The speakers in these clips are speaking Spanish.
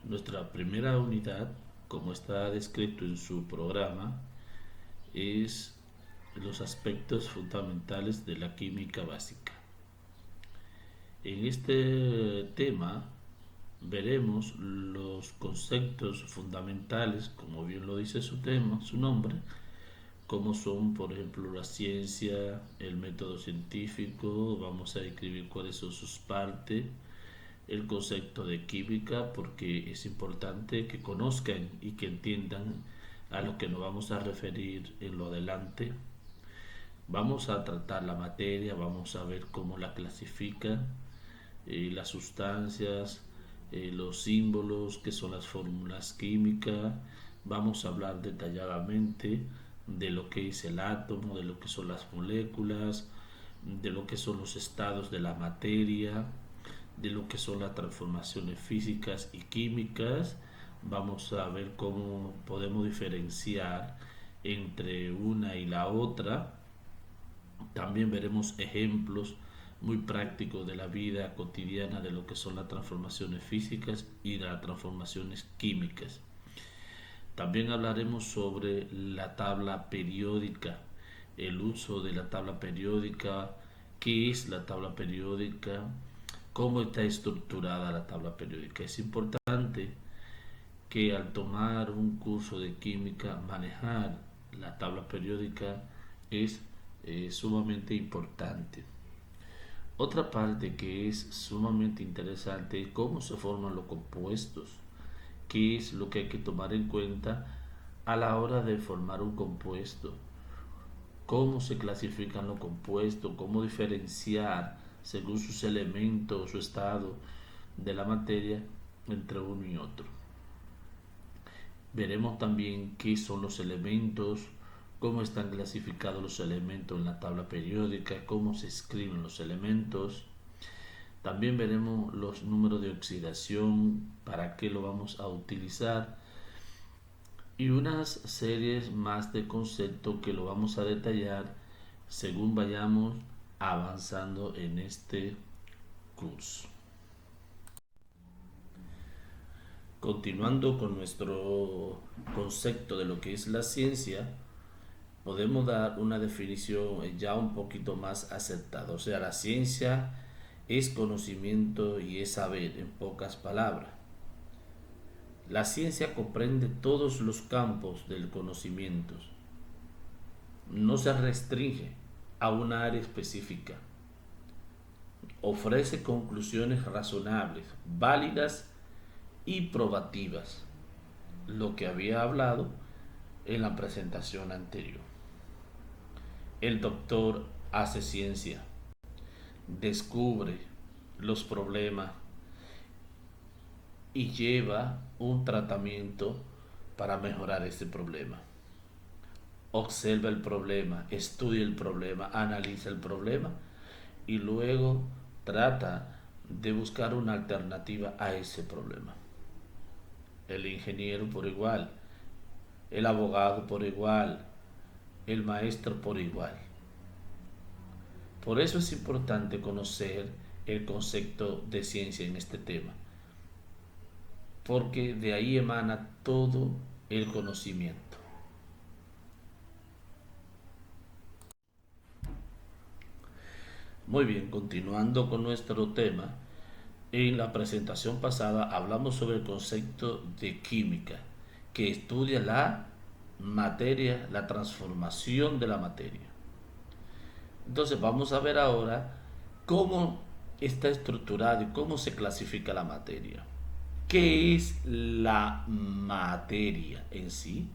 Nuestra primera unidad, como está descrito en su programa, es los aspectos fundamentales de la química básica. En este tema veremos los conceptos fundamentales, como bien lo dice su tema, su nombre, como son, por ejemplo, la ciencia, el método científico. Vamos a describir cuáles son sus partes, el concepto de química, porque es importante que conozcan y que entiendan a lo que nos vamos a referir en lo adelante. Vamos a tratar la materia, vamos a ver cómo la clasifican, las sustancias, los símbolos, que son las fórmulas químicas. Vamos a hablar detalladamente de lo que es el átomo, de lo que son las moléculas, de lo que son los estados de la materia, de lo que son las transformaciones físicas y químicas. Vamos a ver cómo podemos diferenciar entre una y la otra. También veremos ejemplos muy prácticos de la vida cotidiana de lo que son las transformaciones físicas y las transformaciones químicas. También hablaremos sobre la tabla periódica, el uso de la tabla periódica, qué es la tabla periódica, cómo está estructurada la tabla periódica. Es importante que al tomar un curso de química, manejar la tabla periódica es sumamente importante. Otra parte que es sumamente interesante es cómo se forman los compuestos, qué es lo que hay que tomar en cuenta a la hora de formar un compuesto, cómo se clasifican los compuestos, cómo diferenciar según sus elementos, su estado de la materia entre uno y otro. Veremos también qué son los elementos, cómo están clasificados los elementos en la tabla periódica, cómo se escriben los elementos. También veremos los números de oxidación, para qué lo vamos a utilizar, y unas series más de conceptos que lo vamos a detallar según vayamos avanzando en este curso. Continuando con nuestro concepto de lo que es la ciencia, podemos dar una definición ya un poquito más acertada. O sea, la ciencia es conocimiento y es saber, en pocas palabras. La ciencia comprende todos los campos del conocimiento. No se restringe a una área específica. Ofrece conclusiones razonables, válidas y probativas, lo que había hablado en la presentación anterior. El doctor hace ciencia, descubre los problemas y lleva un tratamiento para mejorar ese problema. Observa el problema, estudia el problema, analiza el problema y luego trata de buscar una alternativa a ese problema. El ingeniero por igual, el abogado por igual, el maestro por igual. Por eso es importante conocer el concepto de ciencia en este tema, porque de ahí emana todo el conocimiento. Muy bien, continuando con nuestro tema, en la presentación pasada hablamos sobre el concepto de química, que estudia la materia, la transformación de la materia. Entonces vamos a ver ahora cómo está estructurado y cómo se clasifica la materia. ¿Qué es la materia en sí?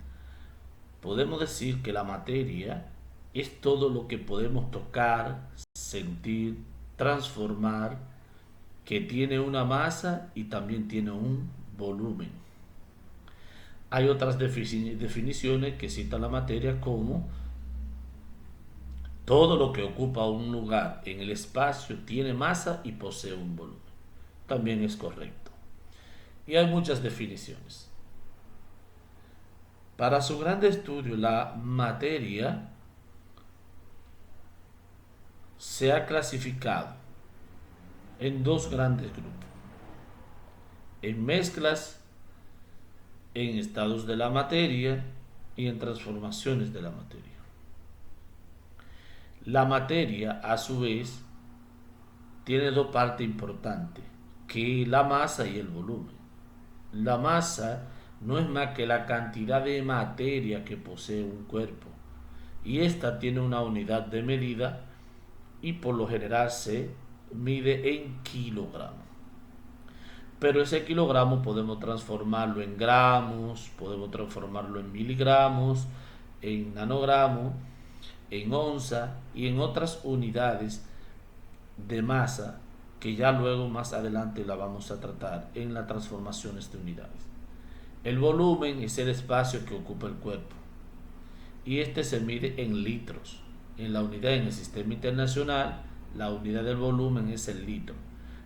Podemos decir que la materia es todo lo que podemos tocar, sentir, transformar, que tiene una masa y también tiene un volumen. Hay otras definiciones que citan la materia como todo lo que ocupa un lugar en el espacio tiene masa y posee un volumen. También es correcto. Y hay muchas definiciones. Para su gran estudio, la materia se ha clasificado en dos grandes grupos: en mezclas en estados de la materia y en transformaciones de la materia. La materia, a su vez, tiene dos partes importantes, que es la masa y el volumen. La masa no es más que la cantidad de materia que posee un cuerpo, y esta tiene una unidad de medida y por lo general se mide en kilogramos. Pero ese kilogramo podemos transformarlo en gramos, podemos transformarlo en miligramos, en nanogramos, en onza y en otras unidades de masa que ya luego más adelante la vamos a tratar en las transformaciones de unidades. El volumen es el espacio que ocupa el cuerpo y este se mide en litros. En la unidad en el sistema internacional, la unidad del volumen es el litro,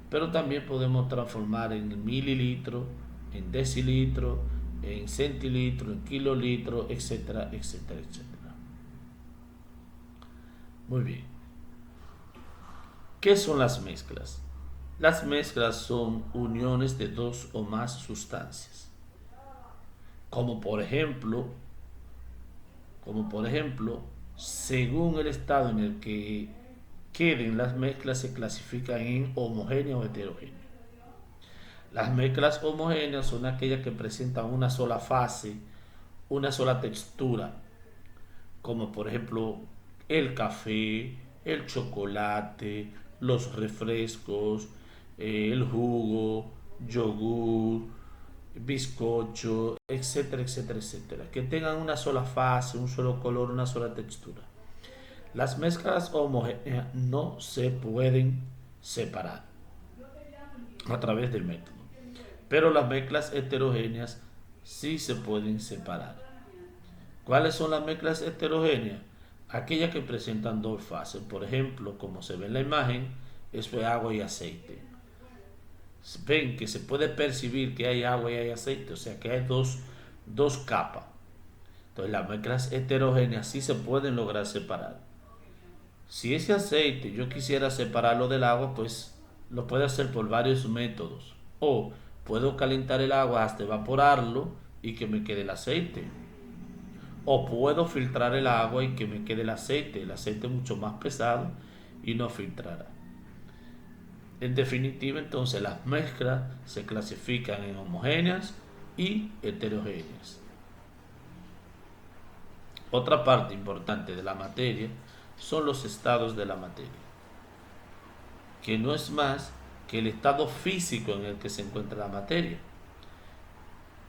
pero también podemos transformar en mililitro, en decilitro, en centilitro, en kilolitro, etcétera, etcétera, etcétera. Muy bien. ¿Qué son las mezclas? Las mezclas son uniones de dos o más sustancias, como por ejemplo, según el estado en el que queden las mezclas se clasifican en homogénea o heterogénea. Las mezclas homogéneas son aquellas que presentan una sola fase, una sola textura, como por ejemplo el café, el chocolate, los refrescos, el jugo, yogur, bizcocho, etcétera, etcétera, etcétera, que tengan una sola fase, un solo color, una sola textura. Las mezclas homogéneas no se pueden separar a través del método, pero las mezclas heterogéneas sí se pueden separar. ¿Cuáles son las mezclas heterogéneas? Aquellas que presentan dos fases, por ejemplo, como se ve en la imagen, eso es agua y aceite. Ven que se puede percibir que hay agua y hay aceite, o sea que hay dos capas. Entonces las mezclas heterogéneas sí se pueden lograr separar. Si ese aceite yo quisiera separarlo del agua, pues lo puedo hacer por varios métodos. O puedo calentar el agua hasta evaporarlo y que me quede el aceite. O puedo filtrar el agua y que me quede el aceite es mucho más pesado y no filtrará. En definitiva, entonces las mezclas se clasifican en homogéneas y heterogéneas. Otra parte importante de la materia son los estados de la materia, que no es más que el estado físico en el que se encuentra la materia.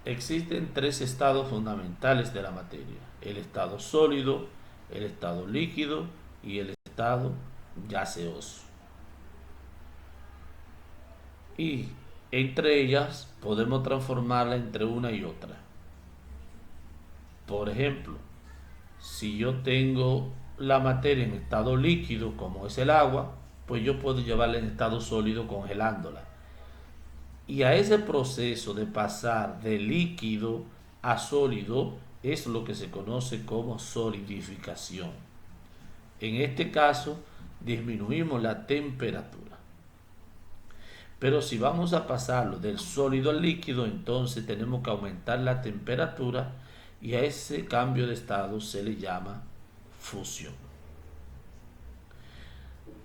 Existen tres estados fundamentales de la materia: el estado sólido, el estado líquido y el estado gaseoso. Y entre ellas podemos transformarla entre una y otra. Por ejemplo, si yo tengo la materia en estado líquido, como es el agua, pues yo puedo llevarla en estado sólido congelándola. Y a ese proceso de pasar de líquido a sólido es lo que se conoce como solidificación. En este caso, disminuimos la temperatura. Pero si vamos a pasarlo del sólido al líquido, entonces tenemos que aumentar la temperatura y a ese cambio de estado se le llama fusión.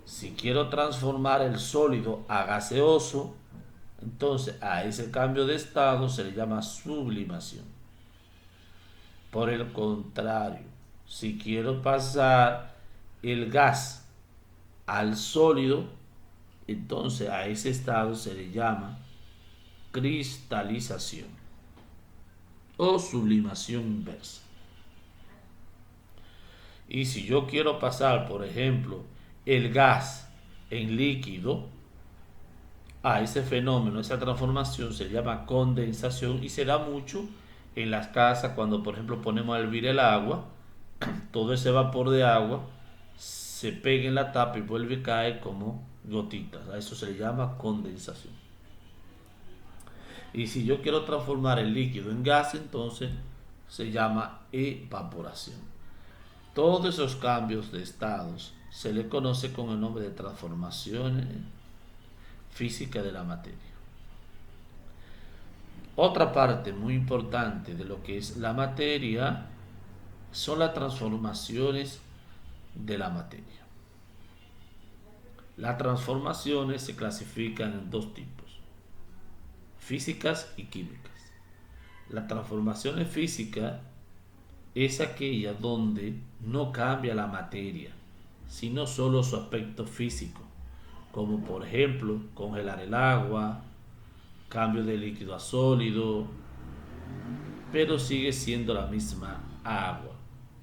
Si quiero transformar el sólido a gaseoso, entonces a ese cambio de estado se le llama sublimación. Por el contrario, si quiero pasar el gas al sólido, entonces a ese estado se le llama cristalización o sublimación inversa. Y si yo quiero pasar, por ejemplo, el gas en líquido, a ese fenómeno, esa transformación se llama condensación y se da mucho en las casas cuando, por ejemplo, ponemos a hervir el agua, todo ese vapor de agua se pega en la tapa y vuelve a caer como gotitas. A eso se le llama condensación. Y si yo quiero transformar el líquido en gas, entonces se llama evaporación. Todos esos cambios de estados se le conoce con el nombre de transformaciones físicas de la materia. Otra parte muy importante de lo que es la materia son las transformaciones de la materia. Las transformaciones se clasifican en dos tipos: físicas y químicas. Las transformaciones físicas es aquella donde no cambia la materia, sino solo su aspecto físico, como por ejemplo congelar el agua, cambio de líquido a sólido, pero sigue siendo la misma agua.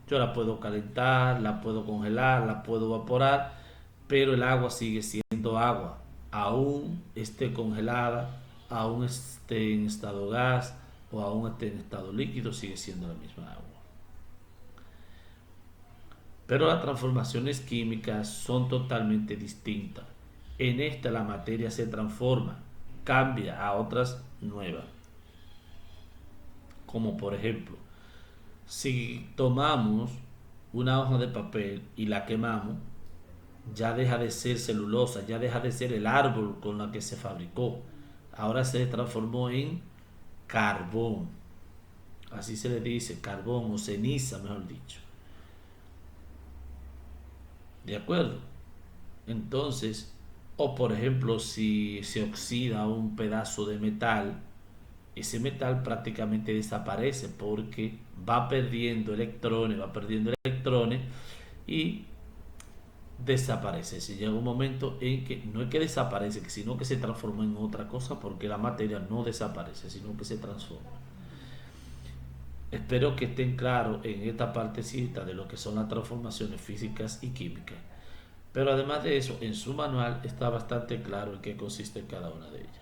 Yo la puedo calentar, la puedo congelar, la puedo evaporar, pero el agua sigue siendo agua, aún esté congelada, aún esté en estado gas o aún esté en estado líquido, sigue siendo la misma agua. Pero las transformaciones químicas son totalmente distintas. En esta la materia se transforma, cambia a otras nuevas. Como por ejemplo, si tomamos una hoja de papel y la quemamos, ya deja de ser celulosa, ya deja de ser el árbol con la que se fabricó. Ahora se transformó en carbón. Así se le dice, carbón o ceniza, mejor dicho. ¿De acuerdo? Entonces, o por ejemplo, si se oxida un pedazo de metal, ese metal prácticamente desaparece porque va perdiendo electrones y desaparece. Si llega un momento en que no es que desaparece, sino que se transforma en otra cosa, porque la materia no desaparece, sino que se transforma. Espero que estén claros en esta partecita de lo que son las transformaciones físicas y químicas. Pero además de eso, en su manual está bastante claro en qué consiste cada una de ellas.